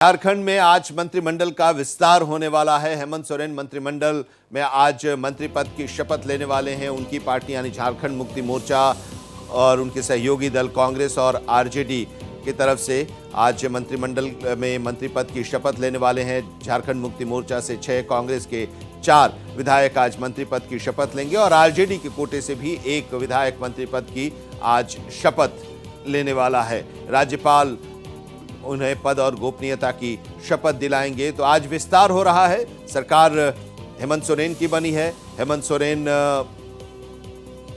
झारखंड में आज मंत्रिमंडल का विस्तार होने वाला है। हेमंत सोरेन मंत्रिमंडल में आज मंत्री पद की शपथ लेने वाले हैं। उनकी पार्टी यानी झारखंड मुक्ति मोर्चा और उनके सहयोगी दल कांग्रेस और आरजेडी की तरफ से आज मंत्रिमंडल में मंत्री पद की शपथ लेने वाले हैं। झारखंड मुक्ति मोर्चा से 6, कांग्रेस के 4 विधायक आज मंत्री पद की शपथ लेंगे और आरजेडी के कोटे से भी 1 विधायक मंत्री पद की आज शपथ लेने वाला है। राज्यपाल उन्हें पद और गोपनीयता की शपथ दिलाएंगे। तो आज विस्तार हो रहा है। सरकार हेमंत सोरेन की बनी है। हेमंत सोरेन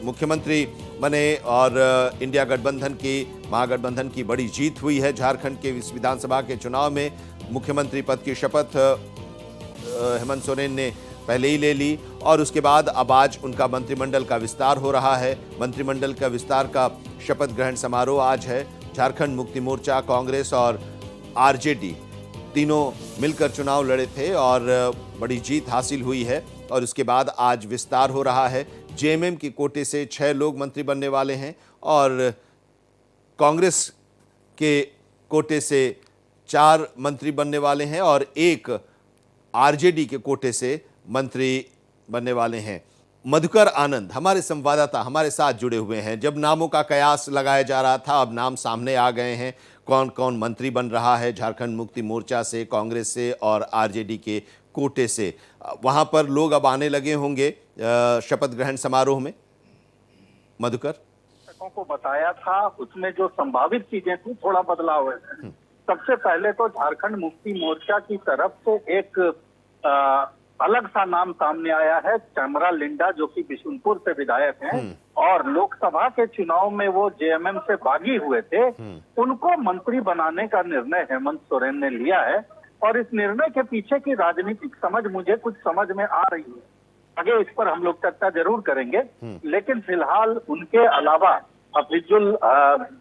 मुख्यमंत्री बने और इंडिया गठबंधन की महागठबंधन की बड़ी जीत हुई है। झारखंड के इस विधानसभा के चुनाव में मुख्यमंत्री पद की शपथ हेमंत सोरेन ने पहले ही ले ली और उसके बाद अब आज उनका मंत्रिमंडल का विस्तार हो रहा है। मंत्रिमंडल का विस्तार का शपथ ग्रहण समारोह आज है। झारखंड मुक्ति मोर्चा, कांग्रेस और आरजेडी तीनों मिलकर चुनाव लड़े थे और बड़ी जीत हासिल हुई है और उसके बाद आज विस्तार हो रहा है। जेएमएम की कोटे से 6 लोग मंत्री बनने वाले हैं और कांग्रेस के कोटे से 4 मंत्री बनने वाले हैं और 1 आरजेडी के कोटे से मंत्री बनने वाले हैं। मधुकर आनंद हमारे संवाददाता हमारे साथ जुड़े हुए हैं। जब नामों का कयास लगाया जा रहा था, अब नाम सामने आ गए हैं। कौन कौन मंत्री बन रहा है झारखंड मुक्ति मोर्चा से, कांग्रेस से और आरजेडी के कोटे से, वहां पर लोग अब आने लगे होंगे शपथ ग्रहण समारोह में। मधुकर को बताया था उसमें जो संभावित चीजें थी थोड़ा बदलाव है। सबसे पहले तो झारखंड मुक्ति मोर्चा की तरफ से एक अलग सा नाम सामने आया है, कैमरा लिंडा, जो कि बिशुनपुर से विधायक हैं और लोकसभा के चुनाव में वो जेएमएम से बागी हुए थे। उनको मंत्री बनाने का निर्णय हेमंत सोरेन ने लिया है और इस निर्णय के पीछे की राजनीतिक समझ मुझे कुछ समझ में आ रही है। आगे इस पर हम लोग चर्चा जरूर करेंगे, लेकिन फिलहाल उनके अलावा अफिजुल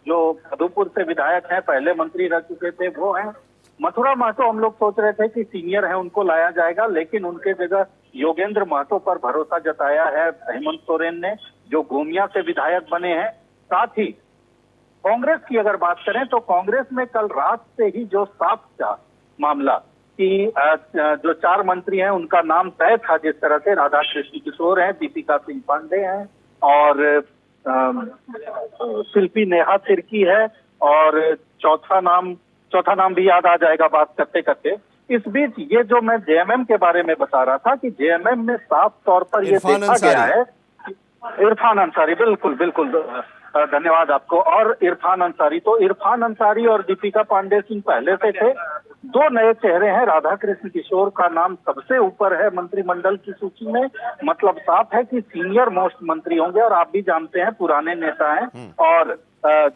जो मधुपुर से विधायक हैं, पहले मंत्री रह चुके थे, वो हैं। मथुरा महतो हम लोग सोच रहे थे कि सीनियर है, उनको लाया जाएगा, लेकिन उनके जगह योगेंद्र महतो पर भरोसा जताया है हेमंत सोरेन ने, जो गोमिया से विधायक बने हैं। साथ ही कांग्रेस की अगर बात करें तो कांग्रेस में कल रात से ही जो साफ था मामला कि जो 4 मंत्री हैं उनका नाम तय था, जिस तरह से राधा कृष्ण किशोर हैं, दीपिका सिंह पांडे हैं और शिल्पी नेहा तिर्की है और चौथा नाम भी याद आ जाएगा बात करते करते। इस बीच ये जो मैं जेएमएम के बारे में बता रहा था कि जेएमएम में साफ तौर पर ये देखा गया है, इरफान अंसारी, बिल्कुल धन्यवाद आपको। और इरफान अंसारी और दीपिका पांडे सिंह पहले से थे। 2 नए चेहरे हैं। राधा कृष्ण किशोर का नाम सबसे ऊपर है मंत्रिमंडल की सूची में, मतलब साफ है कि सीनियर मोस्ट मंत्री होंगे और आप भी जानते हैं पुराने नेता हैं। और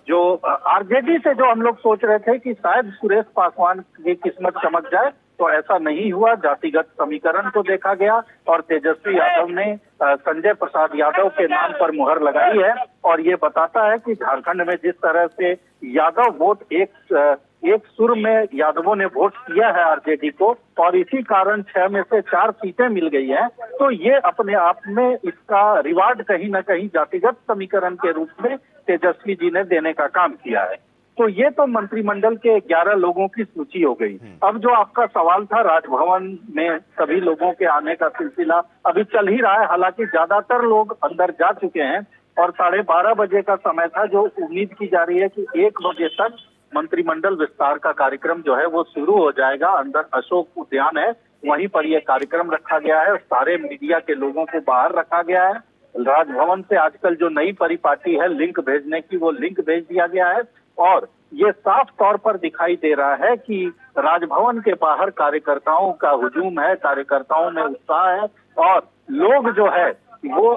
जो आरजेडी से जो हम लोग सोच रहे थे कि शायद सुरेश पासवान की किस्मत चमक जाए, तो ऐसा नहीं हुआ। जातिगत समीकरण को देखा गया और तेजस्वी यादव ने संजय प्रसाद यादव के नाम पर मुहर लगाई है और ये बताता है कि झारखंड में जिस तरह से यादव वोट एक सुर में यादवों ने वोट किया है आरजेडी को और इसी कारण 6 में से 4 सीटें मिल गई हैं, तो ये अपने आप में इसका रिवार्ड कहीं ना कहीं जातिगत समीकरण के रूप में तेजस्वी जी ने देने का काम किया है। तो ये तो मंत्रिमंडल के 11 लोगों की सूची हो गई। अब जो आपका सवाल था, राजभवन में सभी लोगों के आने का सिलसिला अभी चल ही रहा है। हालांकि ज्यादातर लोग अंदर जा चुके हैं और 12:30 बजे का समय था, जो उम्मीद की जा रही है कि 1 बजे तक मंत्रिमंडल विस्तार का कार्यक्रम जो है वो शुरू हो जाएगा। अंदर अशोक उद्यान है, वहीं पर यह कार्यक्रम रखा गया है। सारे मीडिया के लोगों को बाहर रखा गया है। राजभवन से आजकल जो नई परिपाटी है लिंक भेजने की, वो लिंक भेज दिया गया है और ये साफ तौर पर दिखाई दे रहा है कि राजभवन के बाहर कार्यकर्ताओं का हुजूम है, कार्यकर्ताओं में उत्साह है और लोग जो है वो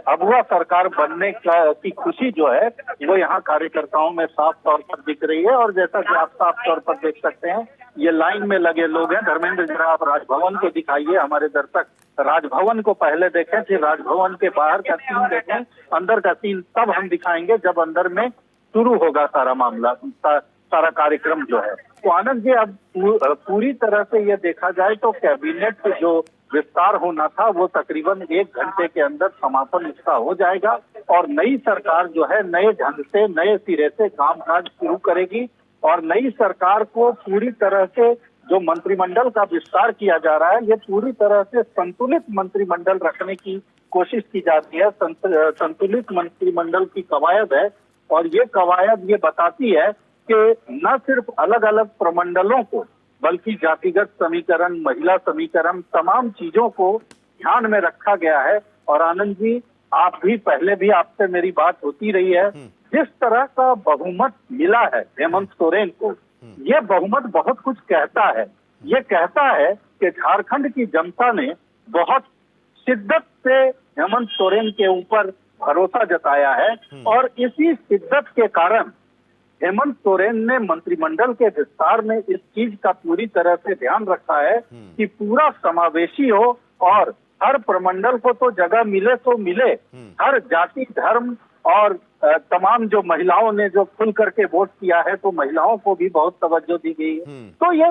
अगुआ सरकार बनने की खुशी जो है वो यहाँ कार्यकर्ताओं में साफ तौर पर दिख रही है। और जैसा कि आप साफ तौर पर देख सकते हैं, ये लाइन में लगे लोग हैं। धर्मेंद्र, जरा आप राजभवन को दिखाइए, हमारे दर्शक राजभवन को पहले देखें, फिर राजभवन के बाहर का सीन देखें, अंदर का सीन तब हम दिखाएंगे जब अंदर में शुरू होगा सारा मामला, सारा कार्यक्रम जो है। तो आनंद जी, अब पूरी तरह से ये देखा जाए तो कैबिनेट जो विस्तार होना था वो तकरीबन 1 घंटे के अंदर समापन इसका हो जाएगा और नई सरकार जो है नए ढंग से, नए सिरे से कामकाज शुरू करेगी और नई सरकार को पूरी तरह से जो मंत्रिमंडल का विस्तार किया जा रहा है, ये पूरी तरह से संतुलित मंत्रिमंडल रखने की कोशिश की जाती है। संतुलित मंत्रिमंडल की कवायद है, और ये कवायद ये बताती है कि न सिर्फ अलग अलग प्रमंडलों को, बल्कि जातिगत समीकरण, महिला समीकरण, तमाम चीजों को ध्यान में रखा गया है। और आनंद जी, आप भी पहले भी आपसे मेरी बात होती रही है, जिस तरह का बहुमत मिला है हेमंत सोरेन को, ये बहुमत बहुत कुछ कहता है। ये कहता है कि झारखंड की जनता ने बहुत शिद्दत से हेमंत सोरेन के ऊपर भरोसा जताया है, और इसी शिद्दत के कारण हेमंत सोरेन ने मंत्रिमंडल के विस्तार में इस चीज का पूरी तरह से ध्यान रखा है कि पूरा समावेशी हो, और हर प्रमंडल को तो जगह मिले तो मिले, हर जाति, धर्म और तमाम जो महिलाओं ने जो खुल करके वोट किया है, तो महिलाओं को भी बहुत तवज्जो दी गई है। तो ये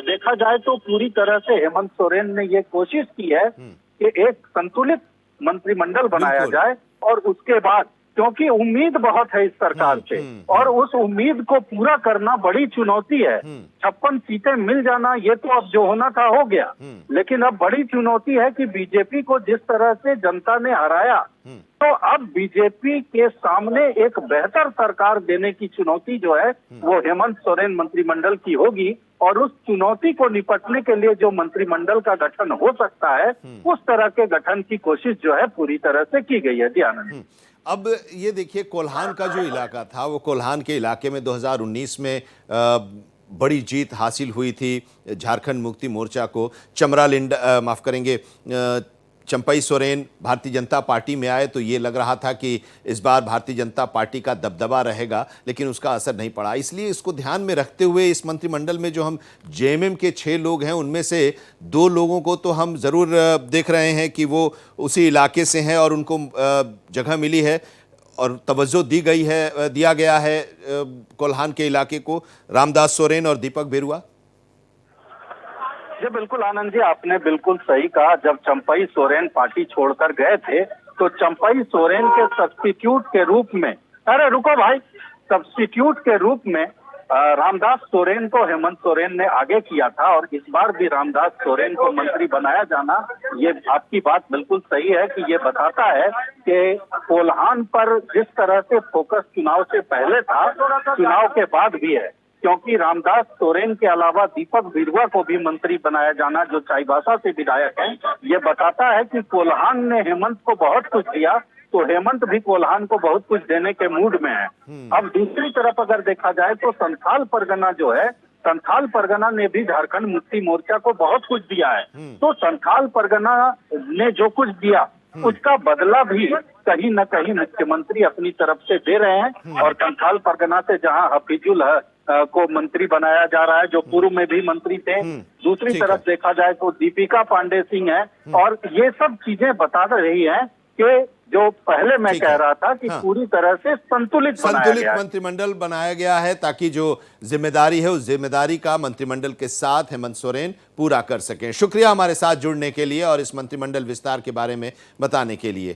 देखा जाए तो पूरी तरह से हेमंत सोरेन ने ये कोशिश की है कि एक संतुलित मंत्रिमंडल बनाया जाए, और उसके बाद, क्योंकि उम्मीद बहुत है इस सरकार से, और उस उम्मीद को पूरा करना बड़ी चुनौती है। 56 सीटें मिल जाना ये तो अब जो होना था हो गया, लेकिन अब बड़ी चुनौती है कि बीजेपी को जिस तरह से जनता ने हराया, तो अब बीजेपी के सामने एक बेहतर सरकार देने की चुनौती जो है वो हेमंत सोरेन मंत्रिमंडल की होगी, और उस चुनौती को निपटने के लिए जो मंत्रिमंडल का गठन हो सकता है, उस तरह के गठन की कोशिश जो है पूरी तरह से की गई है। जी आनंद। अब ये देखिए, कोल्हान का जो इलाका था, वो कोल्हान के इलाके में 2019 में बड़ी जीत हासिल हुई थी झारखंड मुक्ति मोर्चा को। माफ करेंगे, चंपई सोरेन भारतीय जनता पार्टी में आए तो ये लग रहा था कि इस बार भारतीय जनता पार्टी का दबदबा रहेगा, लेकिन उसका असर नहीं पड़ा। इसलिए इसको ध्यान में रखते हुए इस मंत्रिमंडल में जो हम जेएमएम के 6 लोग हैं, उनमें से 2 लोगों को तो हम ज़रूर देख रहे हैं कि वो उसी इलाके से हैं और उनको जगह मिली है और तवज्जो दिया गया है कोल्हान के इलाके को, रामदास सोरेन और दीपक बिरुआ। जी बिल्कुल आनंद जी, आपने बिल्कुल सही कहा। जब चंपई सोरेन पार्टी छोड़कर गए थे, तो चंपई सोरेन के सब्स्टिट्यूट के रूप में, अरे रुको भाई, सब्स्टिट्यूट के रूप में रामदास सोरेन को हेमंत सोरेन ने आगे किया था, और इस बार भी रामदास सोरेन को मंत्री बनाया जाना, ये आपकी बात बिल्कुल सही है कि ये बताता है कि कोल्हान पर जिस तरह से फोकस चुनाव से पहले था, चुनाव के बाद भी है, क्योंकि रामदास सोरेन के अलावा दीपक बिरुआ को भी मंत्री बनाया जाना, जो चाईबासा से विधायक हैं, ये बताता है कि कोल्हान ने हेमंत को बहुत कुछ दिया, तो हेमंत भी कोल्हान को बहुत कुछ देने के मूड में है। अब दूसरी तरफ अगर देखा जाए तो संथाल परगना जो है, संथाल परगना ने भी झारखंड मुक्ति मोर्चा को बहुत कुछ दिया है। तो संथाल परगना ने जो कुछ दिया, उसका बदला भी कहीं न कहीं मुख्यमंत्री अपनी तरफ से दे रहे हैं। और संथाल परगना से जहां हफीजुल को मंत्री बनाया जा रहा है, जो पूर्व में भी मंत्री थे, दूसरी तरफ देखा जाए तो दीपिका पांडे सिंह है, और ये सब चीजें बता रही हैं कि जो पहले मैं कह रहा था कि पूरी तरह से संतुलित मंत्रिमंडल बनाया गया है, ताकि जो जिम्मेदारी है उस जिम्मेदारी का मंत्रिमंडल के साथ हेमंत सोरेन पूरा कर सकें। शुक्रिया हमारे साथ जुड़ने के लिए और इस मंत्रिमंडल विस्तार के बारे में बताने के लिए।